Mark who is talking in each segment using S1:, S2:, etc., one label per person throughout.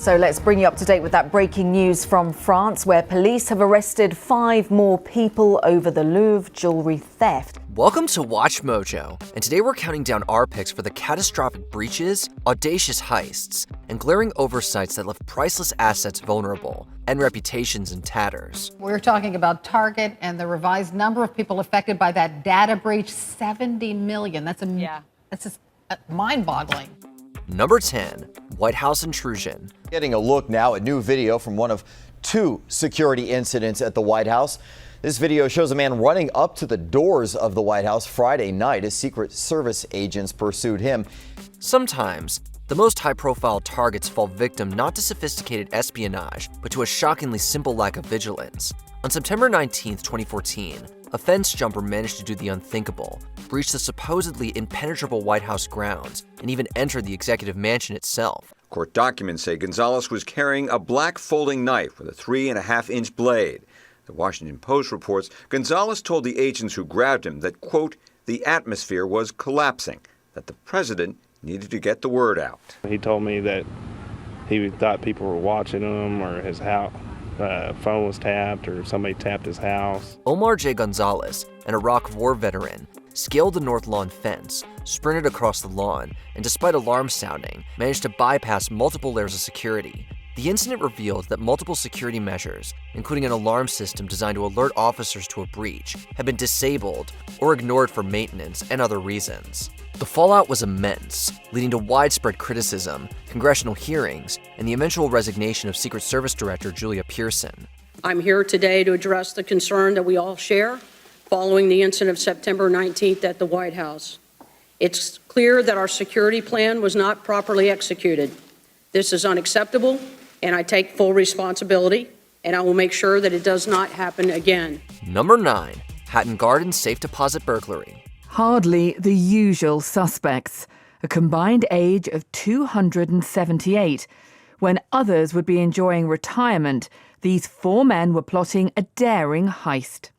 S1: So let's bring you up to date with that breaking news from France, where police have arrested 5 more people over the Louvre jewelry theft.
S2: Welcome to WatchMojo, and today we're counting down our picks for the catastrophic breaches, audacious heists, and glaring oversights that left priceless assets vulnerable and reputations in tatters.
S3: We're talking about Target and the revised number of people affected by that data breach, 70 million. That's just mind-boggling.
S2: Number 10, White House intrusion.
S4: Getting a look now at new video from one of 2 security incidents at the White House. This video shows a man running up to the doors of the White House Friday night as Secret Service agents pursued him.
S2: Sometimes, the most high-profile targets fall victim not to sophisticated espionage, but to a shockingly simple lack of vigilance. On September 19, 2014, a fence jumper managed to do the unthinkable, breach the supposedly impenetrable White House grounds, and even enter the executive mansion itself.
S5: Court documents say Gonzalez was carrying a black folding knife with a 3.5-inch blade. The Washington Post reports Gonzalez told the agents who grabbed him that, quote, the atmosphere was collapsing, that the president needed to get the word out.
S6: He told me that he thought people were watching him, or his house phone was tapped, or somebody tapped his house.
S2: Omar J. Gonzalez, an Iraq War veteran, scaled the north lawn fence, sprinted across the lawn, and despite alarms sounding, managed to bypass multiple layers of security. The incident revealed that multiple security measures, including an alarm system designed to alert officers to a breach, had been disabled or ignored for maintenance and other reasons. The fallout was immense, leading to widespread criticism, congressional hearings, and the eventual resignation of Secret Service Director Julia Pearson.
S7: I'm here today to address the concern that we all share following the incident of September 19th at the White House. It's clear that our security plan was not properly executed. This is unacceptable, and I take full responsibility, and I will make sure that it does not happen again.
S2: Number 9, Hatton Garden Safe Deposit Burglary.
S8: Hardly the usual suspects, a combined age of 278. When others would be enjoying retirement, these 4 men were plotting a daring heist.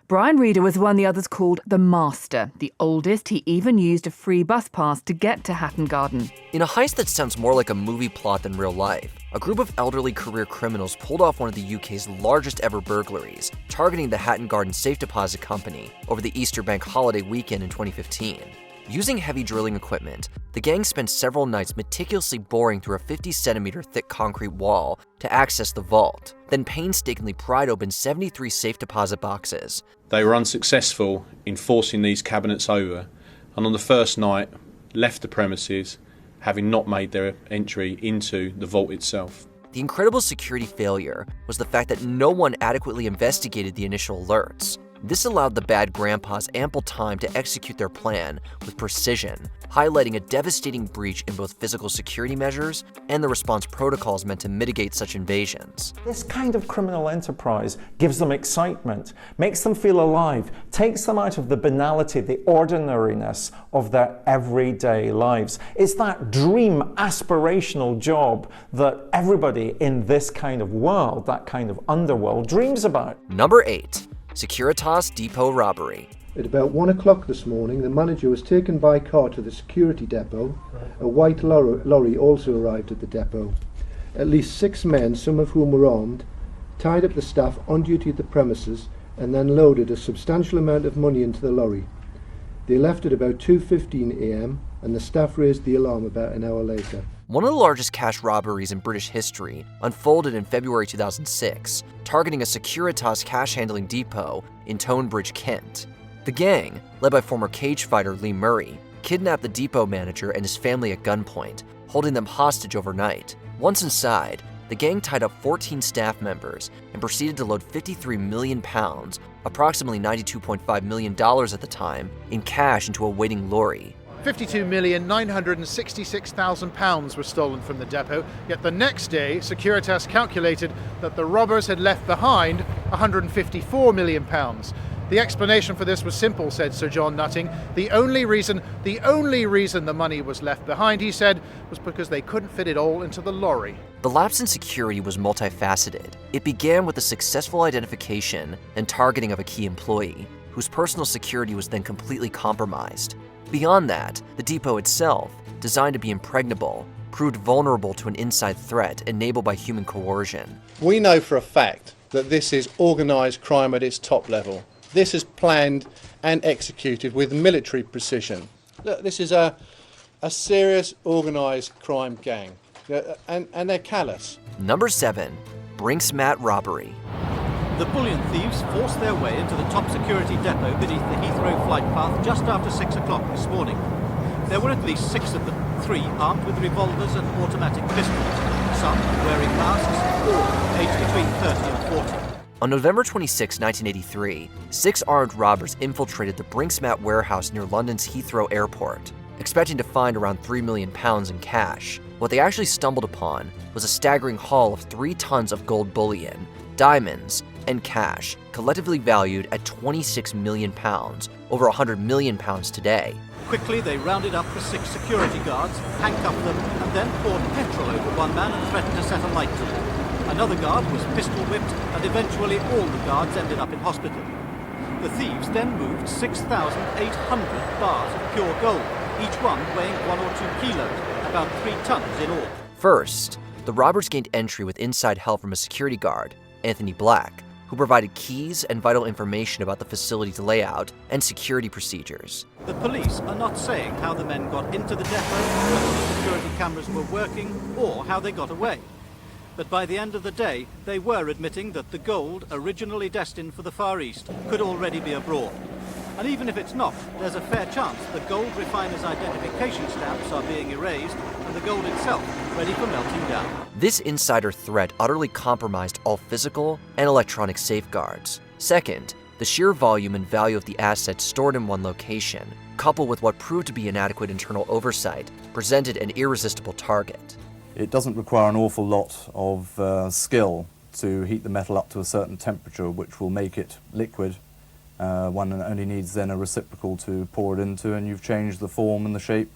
S8: Brian Reeder was the one the others called the Master. The oldest, he even used a free bus pass to get to Hatton Garden.
S2: In a heist that sounds more like a movie plot than real life, a group of elderly career criminals pulled off one of the UK's largest ever burglaries, targeting the Hatton Garden Safe Deposit Company over the Easter bank holiday weekend in 2015. Using heavy drilling equipment, the gang spent several nights meticulously boring through a 50-centimeter thick concrete wall to access the vault, then painstakingly pried open 73 safe deposit boxes.
S9: They were unsuccessful in forcing these cabinets over, and on the first night left the premises, having not made their entry into the vault itself.
S2: The incredible security failure was the fact that no one adequately investigated the initial alerts. This allowed the bad grandpas ample time to execute their plan with precision, highlighting a devastating breach in both physical security measures and the response protocols meant to mitigate such invasions.
S10: This kind of criminal enterprise gives them excitement, makes them feel alive, takes them out of the banality, the ordinariness of their everyday lives. It's that dream aspirational job that everybody in this kind of world, that kind of underworld, dreams about.
S2: Number 8. Securitas Depot Robbery.
S11: At about 1 o'clock this morning, the manager was taken by car to the security depot. A white lorry also arrived at the depot. At least 6 men, some of whom were armed, tied up the staff on duty at the premises and then loaded a substantial amount of money into the lorry. They left at about 2:15 a.m. and the staff raised the alarm about an hour later.
S2: One of the largest cash robberies in British history unfolded in February 2006, targeting a Securitas cash handling depot in Tonebridge, Kent. The gang, led by former cage fighter Lee Murray, kidnapped the depot manager and his family at gunpoint, holding them hostage overnight. Once inside, the gang tied up 14 staff members and proceeded to load £53 million, approximately $92.5 million at the time, in cash into a waiting lorry.
S12: £52,966,000 were stolen from the depot, yet the next day Securitas calculated that the robbers had left behind £154 million. The explanation for this was simple, said Sir John Nutting. The only reason the money was left behind, he said, was because they couldn't fit it all into the lorry.
S2: The lapse in security was multifaceted. It began with the successful identification and targeting of a key employee, whose personal security was then completely compromised. Beyond that, the depot itself, designed to be impregnable, proved vulnerable to an inside threat enabled by human coercion.
S13: We know for a fact that this is organised crime at its top level. This is planned and executed with military precision. Look, this is a serious organised crime gang, and they're callous.
S2: Number 7. Brinks Mat robbery.
S14: The bullion thieves forced their way into the top security depot beneath the Heathrow flight path just after 6 o'clock this morning. There were at least 6 of them, 3 armed with revolvers and automatic pistols, some wearing masks, all aged between 30 and 40.
S2: On November 26, 1983, 6 armed robbers infiltrated the Brinks Mat warehouse near London's Heathrow Airport, expecting to find around £3 million in cash. What they actually stumbled upon was a staggering haul of 3 tons of gold bullion, diamonds, and cash, collectively valued at £26 million, over £100 million today.
S14: Quickly, they rounded up the 6 security guards, handcuffed them, and then poured petrol over one man and threatened to set a light to him. Another guard was pistol whipped, and eventually all the guards ended up in hospital. The thieves then moved 6,800 bars of pure gold, each one weighing 1 or 2 kilos, about 3 tons in all.
S2: First, the robbers gained entry with inside help from a security guard, Anthony Black, who provided keys and vital information about the facility's layout and security procedures.
S14: The police are not saying how the men got into the depot, whether the security cameras were working, or how they got away. But by the end of the day, they were admitting that the gold, originally destined for the Far East, could already be abroad. And even if it's not, there's a fair chance the gold refiners' identification stamps are being erased and the gold itself ready for melting down.
S2: This insider threat utterly compromised all physical and electronic safeguards. Second, the sheer volume and value of the assets stored in one location, coupled with what proved to be inadequate internal oversight, presented an irresistible target.
S15: It doesn't require an awful lot of skill to heat the metal up to a certain temperature which will make it liquid. One only needs then a reciprocal to pour it into, and you've changed the form and the shape.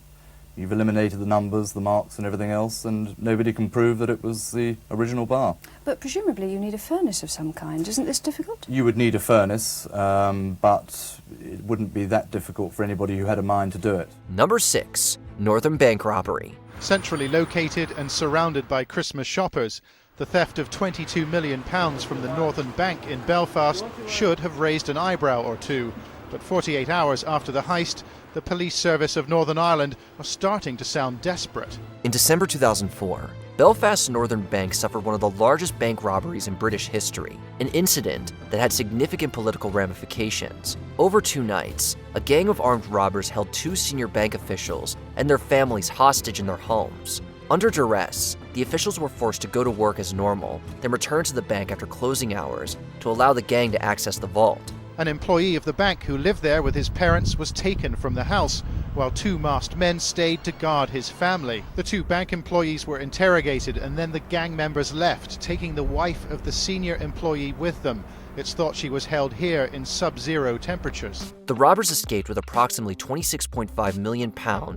S15: You've eliminated the numbers, the marks and everything else, and nobody can prove that it was the original bar.
S16: But presumably you need a furnace of some kind. Isn't this difficult?
S15: You would need a furnace, but it wouldn't be that difficult for anybody who had a mind to do it.
S2: Number 6. Northern Bank robbery.
S12: Centrally located and surrounded by Christmas shoppers, the theft of £22 million from the Northern Bank in Belfast should have raised an eyebrow or two. But 48 hours after the heist, the police service of Northern Ireland are starting to sound desperate.
S2: In December 2004, Belfast's Northern Bank suffered one of the largest bank robberies in British history, an incident that had significant political ramifications. Over 2 nights, a gang of armed robbers held 2 senior bank officials and their families hostage in their homes. Under duress, the officials were forced to go to work as normal, then return to the bank after closing hours to allow the gang to access the vault.
S12: An employee of the bank who lived there with his parents was taken from the house, while 2 masked men stayed to guard his family. The 2 bank employees were interrogated, and then the gang members left, taking the wife of the senior employee with them. It's thought she was held here in sub-zero temperatures.
S2: The robbers escaped with approximately £26.5 million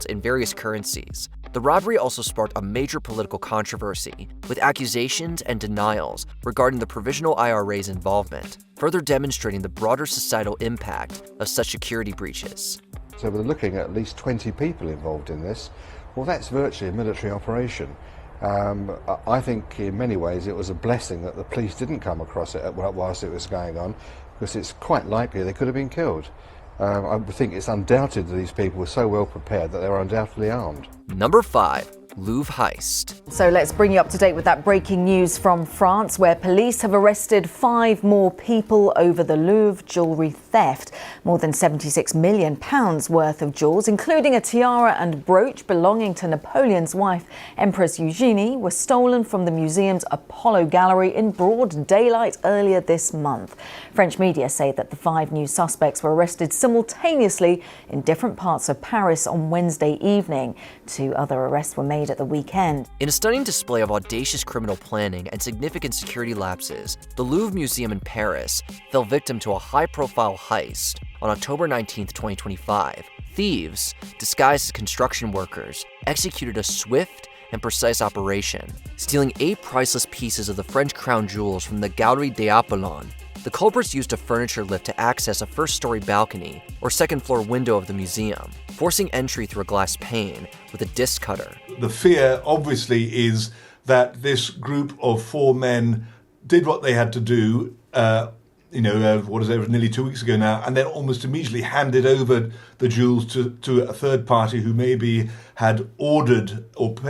S2: in various currencies. The robbery also sparked a major political controversy, with accusations and denials regarding the Provisional IRA's involvement, further demonstrating the broader societal impact of such security breaches.
S17: So we're looking at least 20 people involved in this. Well, that's virtually a military operation. I think in many ways it was a blessing that the police didn't come across it whilst it was going on, because it's quite likely they could have been killed. I think it's undoubted that these people were so well prepared that they were undoubtedly armed.
S2: Number 5. Louvre Heist.
S1: So let's bring you up to date with that breaking news from France, where police have arrested 5 more people over the Louvre jewellery theft. More than £76 million worth of jewels, including a tiara and brooch belonging to Napoleon's wife, Empress Eugenie, were stolen from the museum's Apollo Gallery in broad daylight earlier this month. French media say that the 5 new suspects were arrested simultaneously in different parts of Paris on Wednesday evening. 2 other arrests were made at the weekend.
S2: In a stunning display of audacious criminal planning and significant security lapses, the Louvre Museum in Paris fell victim to a high-profile heist on October 19, 2025. Thieves, disguised as construction workers, executed a swift and precise operation, stealing 8 priceless pieces of the French crown jewels from the Galerie des Apollons. The culprits used a furniture lift to access a first-story balcony or second-floor window of the museum. forcing entry through a glass pane with a disc cutter.
S18: The fear, obviously, is that this group of 4 men did what they had to do, nearly 2 weeks ago now, and then almost immediately handed over the jewels to a third party who maybe had ordered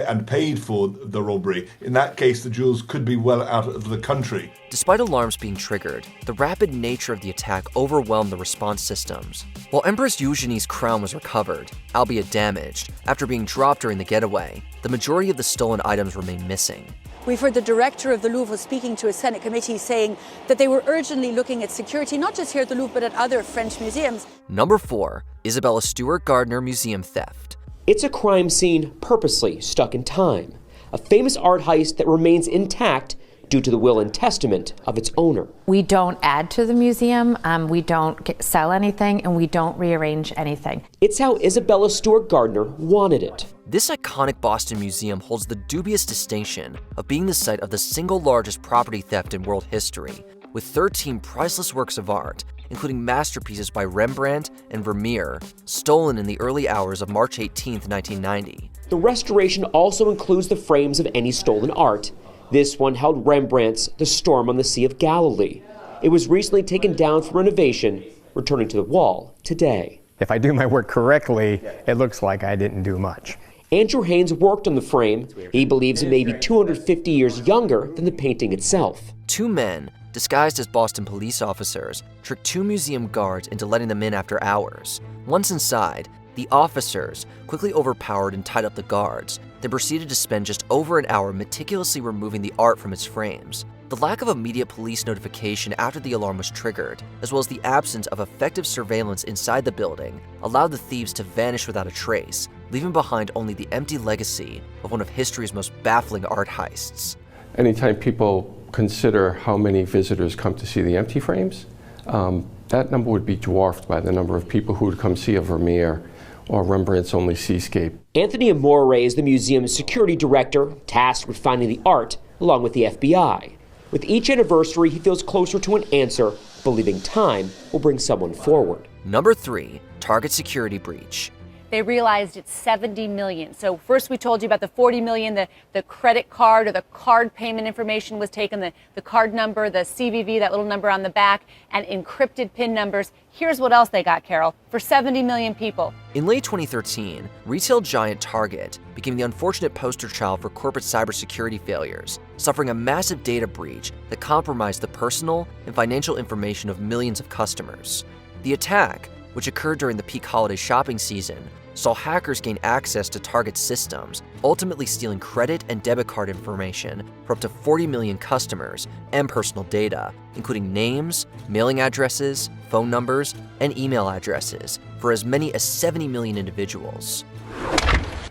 S18: and paid for the robbery. In that case, the jewels could be well out of the country.
S2: Despite alarms being triggered, the rapid nature of the attack overwhelmed the response systems. While Empress Eugenie's crown was recovered, albeit damaged, after being dropped during the getaway, the majority of the stolen items remain missing.
S19: We've heard the director of the Louvre speaking to a Senate committee saying that they were urgently looking at security, not just here at the Louvre, but at other French museums.
S2: Number 4, Isabella Stewart Gardner Museum theft.
S20: It's a crime scene purposely stuck in time, a famous art heist that remains intact due to the will and testament of its owner.
S21: We don't add to the museum, we don't sell anything, and we don't rearrange anything.
S20: It's how Isabella Stewart Gardner wanted it.
S2: This iconic Boston museum holds the dubious distinction of being the site of the single largest property theft in world history, with 13 priceless works of art, including masterpieces by Rembrandt and Vermeer, stolen in the early hours of March 18, 1990.
S20: The restoration also includes the frames of any stolen art. This one held Rembrandt's The Storm on the Sea of Galilee. It was recently taken down for renovation, returning to the wall today.
S22: If I do my work correctly, it looks like I didn't do much.
S20: Andrew Haynes worked on the frame. He believes it may be 250 years younger than the painting itself.
S2: 2 men, disguised as Boston police officers, tricked 2 museum guards into letting them in after hours. Once inside, the officers quickly overpowered and tied up the guards, then proceeded to spend just over an hour meticulously removing the art from its frames. The lack of immediate police notification after the alarm was triggered, as well as the absence of effective surveillance inside the building, allowed the thieves to vanish without a trace, leaving behind only the empty legacy of one of history's most baffling art heists.
S23: Anytime people consider how many visitors come to see the empty frames, that number would be dwarfed by the number of people who would come see a Vermeer or Rembrandt's only Seascape.
S20: Anthony Amore is the museum's security director, tasked with finding the art along with the FBI. With each anniversary, he feels closer to an answer, believing time will bring someone forward.
S2: Number 3, Target security breach.
S24: They realized it's 70 million. So first we told you about the 40 million, the credit card or the card payment information was taken, the card number, the CVV, that little number on the back, and encrypted PIN numbers. Here's what else they got, Carol, for 70 million people.
S2: In late 2013, retail giant Target became the unfortunate poster child for corporate cybersecurity failures, suffering a massive data breach that compromised the personal and financial information of millions of customers. The attack, which occurred during the peak holiday shopping season, saw hackers gain access to Target's systems, ultimately stealing credit and debit card information for up to 40 million customers and personal data, including names, mailing addresses, phone numbers, and email addresses for as many as 70 million individuals.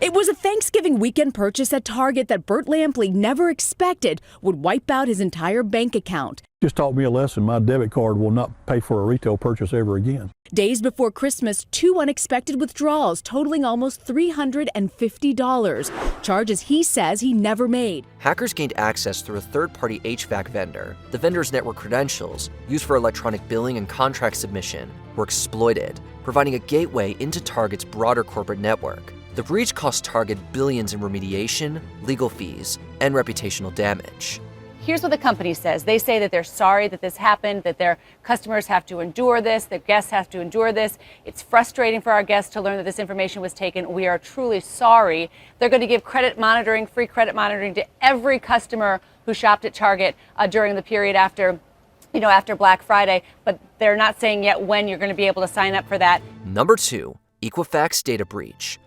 S25: It was a Thanksgiving weekend purchase at Target that Burt Lampley never expected would wipe out his entire bank account.
S26: Just taught me a lesson. My debit card will not pay for a retail purchase ever again.
S25: Days before Christmas, 2 unexpected withdrawals totaling almost $350. Charges he says he never made.
S2: Hackers gained access through a third-party HVAC vendor. The vendor's network credentials, used for electronic billing and contract submission, were exploited, providing a gateway into Target's broader corporate network. The breach cost Target billions in remediation, legal fees, and reputational damage.
S24: Here's what the company says. They say that they're sorry that this happened, that their customers have to endure this, their guests have to endure this. It's frustrating for our guests to learn that this information was taken. We are truly sorry. They're going to give credit monitoring, free credit monitoring to every customer who shopped at Target during the period after Black Friday, but they're not saying yet when you're going to be able to sign up for that.
S2: Number 2, Equifax data breach.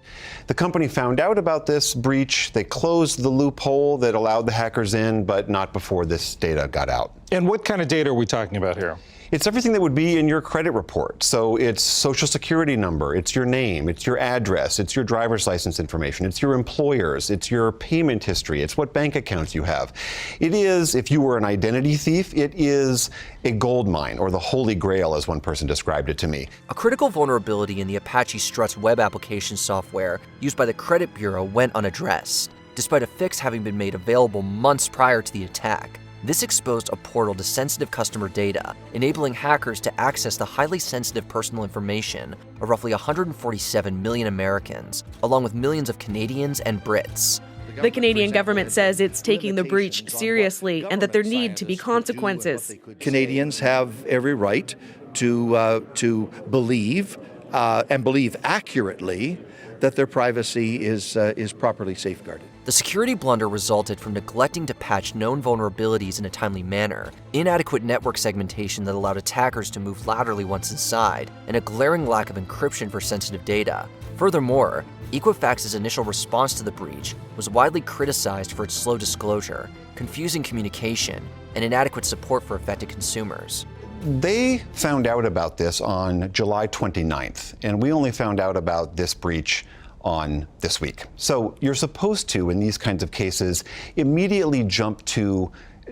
S27: The company found out about this breach. They closed the loophole that allowed the hackers in, but not before this data got out.
S28: And what kind of data are we talking about here?
S27: It's everything that would be in your credit report. So it's social security number, it's your name, it's your address, it's your driver's license information, it's your employers, it's your payment history, it's what bank accounts you have. It is, if you were an identity thief, it is a gold mine, or the holy grail, as one person described it to me.
S2: A critical vulnerability in the Apache Struts web application software used by the credit bureau went unaddressed, despite a fix having been made available months prior to the attack. This exposed a portal to sensitive customer data, enabling hackers to access the highly sensitive personal information of roughly 147 million Americans, along with millions of Canadians and Brits.
S3: The Canadian government says it's taking the breach seriously and that there need to be consequences.
S4: Canadians have every right to believe and believe accurately that their privacy is properly safeguarded.
S2: The security blunder resulted from neglecting to patch known vulnerabilities in a timely manner, inadequate network segmentation that allowed attackers to move laterally once inside, and a glaring lack of encryption for sensitive data. Furthermore, Equifax's initial response to the breach was widely criticized for its slow disclosure, confusing communication, and inadequate support for affected consumers.
S27: They found out about this on July 29th, and we only found out about this breach on this week. So you're supposed to, in these kinds of cases, immediately jump to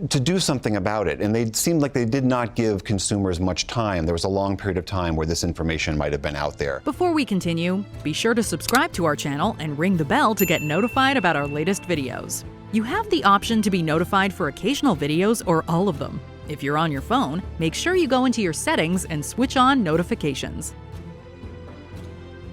S27: do something about it. And they seemed like they did not give consumers much time. There was a long period of time where this information might have been out there.
S5: Before we continue, be sure to subscribe to our channel and ring the bell to get notified about our latest videos. You have the option to be notified for occasional videos or all of them. If you're on your phone, make sure you go into your settings and switch on notifications.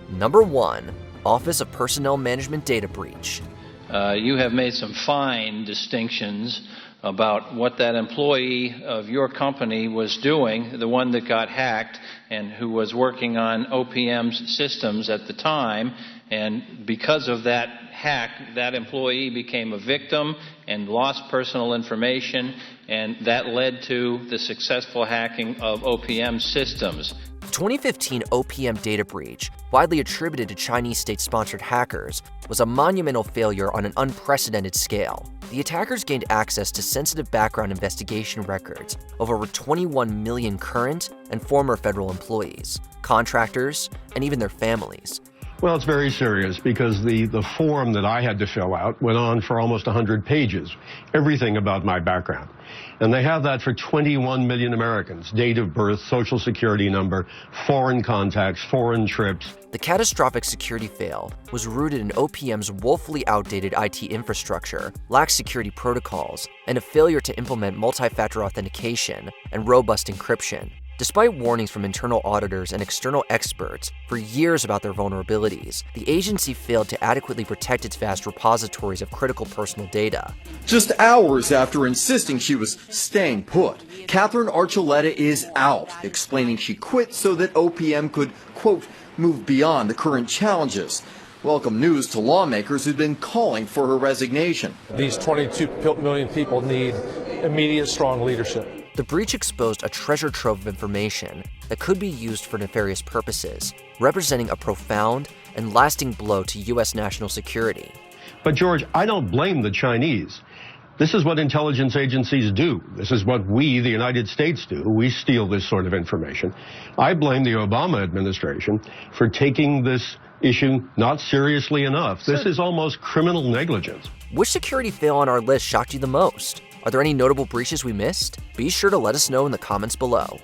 S2: Number 1. Office of Personnel Management Data Breach.
S6: You have made some fine distinctions about what that employee of your company was doing, the one that got hacked and who was working on OPM's systems at the time. And because of that hack, that employee became a victim and lost personal information, and that led to the successful hacking of OPM systems.
S2: The 2015 OPM data breach, widely attributed to Chinese state-sponsored hackers, was a monumental failure on an unprecedented scale. The attackers gained access to sensitive background investigation records of over 21 million current and former federal employees, contractors, and even their families.
S7: Well, it's very serious because the form that I had to fill out went on for almost 100 pages, everything about my background. And they have that for 21 million Americans, date of birth, social security number, foreign contacts, foreign trips.
S2: The catastrophic security fail was rooted in OPM's woefully outdated IT infrastructure, lax security protocols, and a failure to implement multi-factor authentication and robust encryption. Despite warnings from internal auditors and external experts for years about their vulnerabilities, the agency failed to adequately protect its vast repositories of critical personal data.
S8: Just hours after insisting she was staying put, Catherine Archuleta is out, explaining she quit so that OPM could, quote, move beyond the current challenges. Welcome news to lawmakers who'd been calling for her resignation.
S9: These 22 million people need immediate, strong leadership.
S2: The breach exposed a treasure trove of information that could be used for nefarious purposes, representing a profound and lasting blow to U.S. national security.
S7: But George, I don't blame the Chinese. This is what intelligence agencies do. This is what we, the United States, do. We steal this sort of information. I blame the Obama administration for taking this issue not seriously enough. This is almost criminal negligence.
S2: Which security fail on our list shocked you the most? Are there any notable breaches we missed? Be sure to let us know in the comments below.